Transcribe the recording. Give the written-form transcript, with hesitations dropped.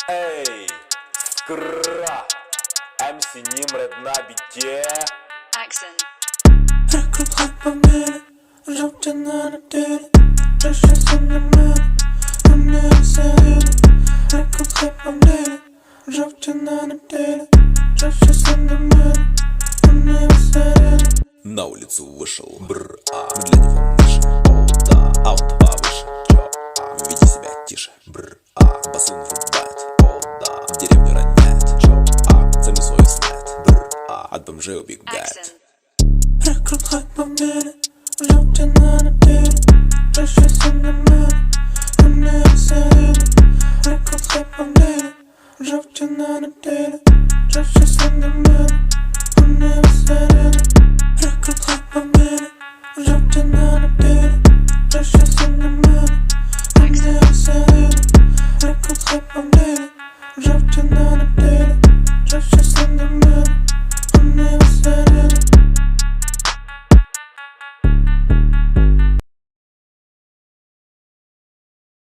Ей, скра, МС Нимред на бите. Accent. Рекрут хайп по мире, жовтя на неделі, вже щось у мене, вони веселі. Рекрут хайп по мире, жовтя на неделі, вже щось у мене, вони веселі. На улицу вышел, мы для него мыши, о да, а он повыше, чё, веди себя тише, басу врубает, о да, в деревню роняет, чё, цену свою знает, от бомжей убегает. Accent. Рекрут хайп по мире, жовтя на неделі, вже щось у мене, вони веселі. Рекрут хайп по мире, жовтя на неделі, вже щось у мене, вони веселі. Рекрут хайп по мире, жовтя на неделі, вже щось у мене, вони веселі. Рекрут хайп по